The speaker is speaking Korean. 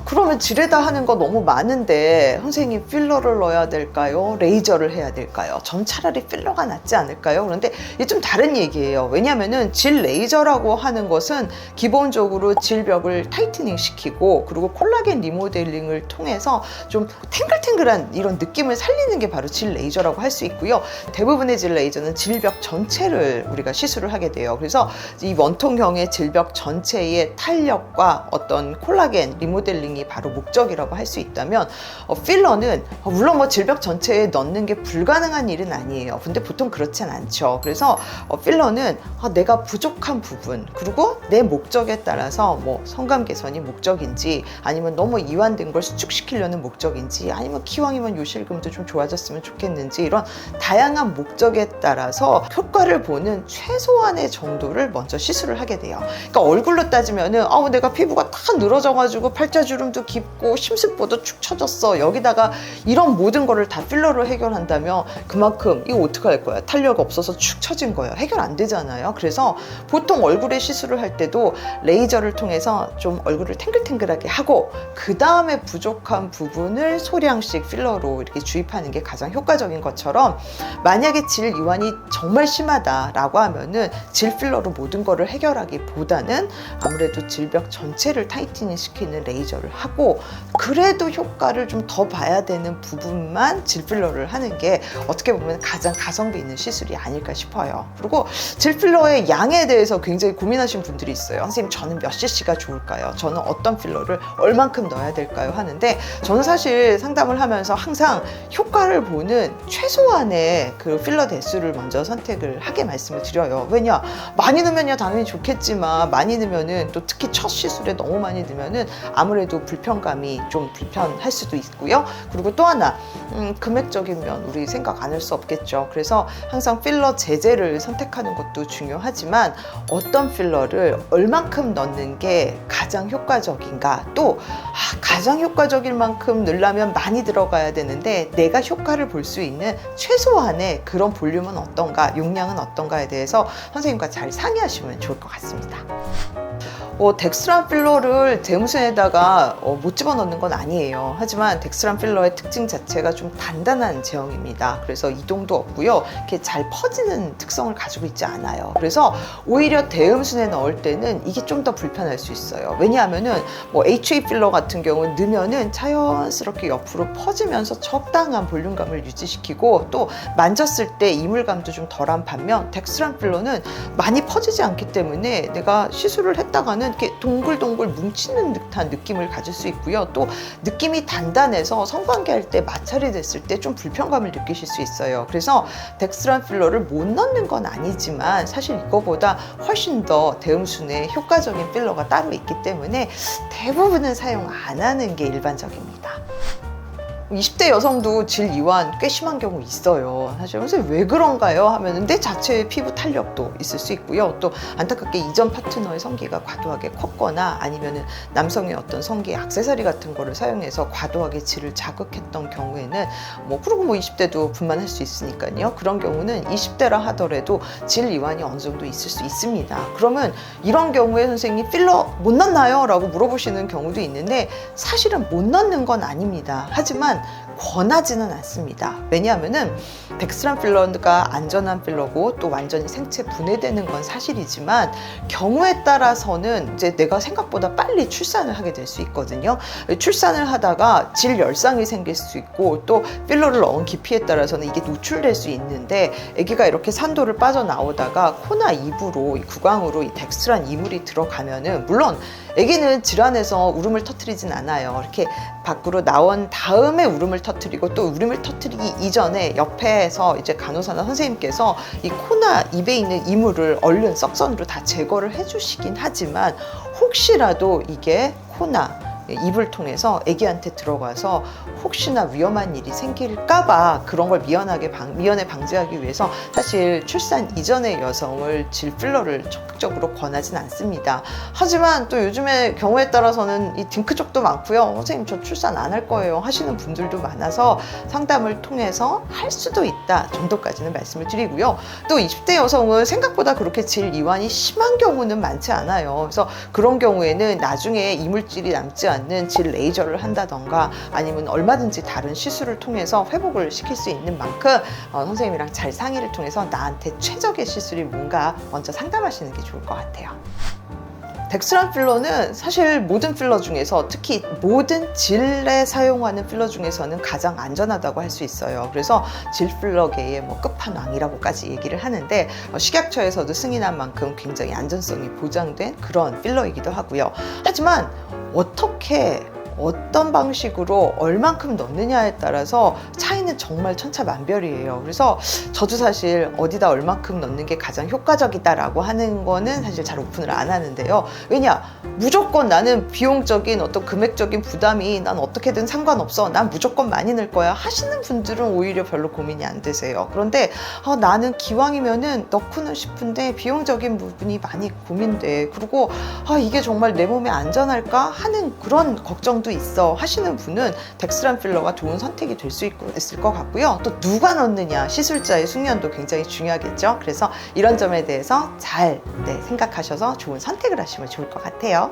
그러면 질에다 하는 거 너무 많은데 선생님 필러를 넣어야 될까요? 레이저를 해야 될까요? 전 차라리 필러가 낫지 않을까요? 그런데 이게 좀 다른 얘기예요. 왜냐하면은 질 레이저라고 하는 것은 기본적으로 질벽을 타이트닝 시키고 그리고 콜라겐 리모델링을 통해서 좀 탱글탱글한 이런 느낌을 살리는 게 바로 질 레이저라고 할 수 있고요. 대부분의 질 레이저는 질벽 전체를 우리가 시술을 하게 돼요. 그래서 이 원통형의 질벽 전체의 탄력과 어떤 콜라겐 리모델링이 바로 목적이라고 할 수 있다면 필러는 물론 뭐 질벽 전체에 넣는 게 불가능한 일은 아니에요. 근데 보통 그렇진 않죠. 그래서 필러는 내가 부족한 부분 그리고 내 목적에 따라서 뭐 성감 개선이 목적인지 아니면 너무 이완된 걸 수축시키려는 목적인지 아니면 기왕이면 요실금도 좀 좋아졌으면 좋겠는지 이런 다양한 목적에 따라서 효과를 보는 최소한의 정도를 먼저 시술을 하게 돼요. 그러니까 얼굴로 따지면은 내가 피부가 다 늘어져 가지고 팔자주름도 깊고 심습보도 축 처졌어. 여기다가 이런 모든 거를 다 필러로 해결한다면 그만큼 이거 어떡할 거야? 탄력 없어서 축 처진 거예요. 해결 안 되잖아요. 그래서 보통 얼굴에 시술을 할 때도 레이저를 통해서 좀 얼굴을 탱글탱글하게 하고 그 다음에 부족한 부분을 소량씩 필러로 이렇게 주입하는 게 가장 효과적인 것처럼 만약에 질 이완이 정말 심하다라고 하면은 질 필러로 모든 거를 해결하기보다는 아무래도 질벽 전체를 타이트닝 시키는 레이저를 하고 그래도 효과를 좀 더 봐야 되는 부분만 질 필러를 하는 게 어떻게 보면 가장 가성비 있는 시술이 아닐까 싶어요. 그리고 질 필러의 양에 대해서 굉장히 고민하신 분들이 있어요. 선생님 저는 몇 cc가 좋을까요? 저는 어떤 필러를 얼만큼 넣어야 될까요? 하는데 저는 사실 상담을 하면서 항상 효과를 보는 최소한의 그 필러 대수를 먼저 선택을 하게 말씀을 드려요. 왜냐? 많이 넣으면요 당연히 좋겠지만 많이 넣으면은 또 특히 첫 시술에 너무 많이 넣으면은 아무래도 불편감이 좀 불편할 수도 있고요. 그리고 또 하나 금액적인 면 우리 생각 안 할 수 없겠죠. 그래서 항상 필러 제제를 선택하는 것도 중요하지만 어떤 필러를 얼만큼 넣는 게 가장 효과적인가 또 가장 효과적일 만큼 넣으려면 많이 들어가야 되는데 내가 효과를 볼 수 있는 최소한의 그런 볼륨은 어떤가 용량은 어떤가에 대해서 선생님과 잘 상의하시면 좋을 것 같습니다. 덱스트란 필러를 대음순에다가 못 집어넣는 건 아니에요. 하지만 덱스트란 필러의 특징 자체가 좀 단단한 제형입니다. 그래서 이동도 없고요. 이렇게 잘 퍼지는 특성을 가지고 있지 않아요. 그래서 오히려 대음순에 넣을 때는 이게 좀 더 불편할 수 있어요. 왜냐하면은 뭐 HA 필러 같은 경우는 넣으면은 자연스럽게 옆으로 퍼지면서 적당한 볼륨감을 유지시키고 또 만졌을 때 이물감도 좀 덜한 반면 덱스트란 필러는 많이 퍼지지 않기 때문에 내가 시술을 했다가는 이렇게 동글동글 뭉치는 듯한 느낌을 가질 수 있고요. 또 느낌이 단단해서 성관계할 때 마찰이 됐을 때 좀 불편감을 느끼실 수 있어요. 그래서 덱스트란 필러를 못 넣는 건 아니지만 사실 이거보다 훨씬 더 대음순에 효과적인 필러가 따로 있기 때문에 대부분은 사용 안 하는 게 일반적입니다. 20대 여성도 질 이완 꽤 심한 경우 있어요. 사실 선생님 왜 그런가요? 하면 내 자체의 피부 탄력도 있을 수 있고요. 또 안타깝게 이전 파트너의 성기가 과도하게 컸거나 아니면은 남성의 어떤 성기 액세서리 같은 거를 사용해서 과도하게 질을 자극했던 경우에는 그리고 20대도 분만할 수 있으니까요. 그런 경우는 20대라 하더라도 질 이완이 어느 정도 있을 수 있습니다. 그러면 이런 경우에 선생님 필러 못 넣나요? 라고 물어보시는 경우도 있는데 사실은 못 넣는 건 아닙니다. 하지만 권하지는 않습니다. 왜냐하면은 덱스트란 필러가 안전한 필러고 또 완전히 생체 분해되는 건 사실이지만 경우에 따라서는 이제 내가 생각보다 빨리 출산을 하게 될 수 있거든요. 출산을 하다가 질 열상이 생길 수 있고 또 필러를 넣은 깊이에 따라서는 이게 노출될 수 있는데 아기가 이렇게 산도를 빠져나오다가 코나 입으로 이 구강으로 이 덱스트란 이물이 들어가면은 물론 아기는 질환에서 울음을 터뜨리진 않아요. 이렇게 밖으로 나온 다음에 울음을 터뜨리고 또 울음을 터뜨리기 이전에 옆에서 이제 간호사나 선생님께서 이 코나 입에 있는 이물을 얼른 석선으로 다 제거를 해주시긴 하지만 혹시라도 이게 코나 입을 통해서 아기한테 들어가서 혹시나 위험한 일이 생길까봐 그런 걸 미연에 방지하기 위해서 사실 출산 이전의 여성을 질 필러를 적극적으로 권하진 않습니다. 하지만 또 요즘에 경우에 따라서는 이 딩크 쪽도 많고요. 선생님 저 출산 안 할 거예요 하시는 분들도 많아서 상담을 통해서 할 수도 있다 정도까지는 말씀을 드리고요. 또 20대 여성은 생각보다 그렇게 질 이완이 심한 경우는 많지 않아요. 그래서 그런 경우에는 나중에 이물질이 남지 않는 질 레이저를 한다던가 아니면 얼마든지 다른 시술을 통해서 회복을 시킬 수 있는 만큼 선생님이랑 잘 상의를 통해서 나한테 최적의 시술이 뭔가 먼저 상담하시는 게 좋을 것 같아요. 덱스란 필러는 사실 모든 필러 중에서 특히 모든 질에 사용하는 필러 중에서는 가장 안전하다고 할 수 있어요. 그래서 질 필러계의 끝판왕이라고까지 얘기를 하는데 식약처에서도 승인한 만큼 굉장히 안전성이 보장된 그런 필러이기도 하고요. 하지만 어떤 방식으로 얼만큼 넣느냐에 따라서 차이는 정말 천차만별이에요. 그래서 저도 사실 어디다 얼만큼 넣는 게 가장 효과적이다라고 하는 거는 사실 잘 오픈을 안 하는데요. 왜냐? 무조건 나는 비용적인 어떤 금액적인 부담이 난 어떻게든 상관없어. 난 무조건 많이 넣을 거야 하시는 분들은 오히려 별로 고민이 안 되세요. 그런데 나는 기왕이면은 넣고는 싶은데 비용적인 부분이 많이 고민돼. 그리고 이게 정말 내 몸에 안전할까 하는 그런 걱정도 있어 하시는 분은 덱스란 필러가 좋은 선택이 될 수 있을 것 같고요. 또 누가 넣느냐, 시술자의 숙련도 굉장히 중요하겠죠. 그래서 이런 점에 대해서 잘 생각하셔서 좋은 선택을 하시면 좋을 것 같아요.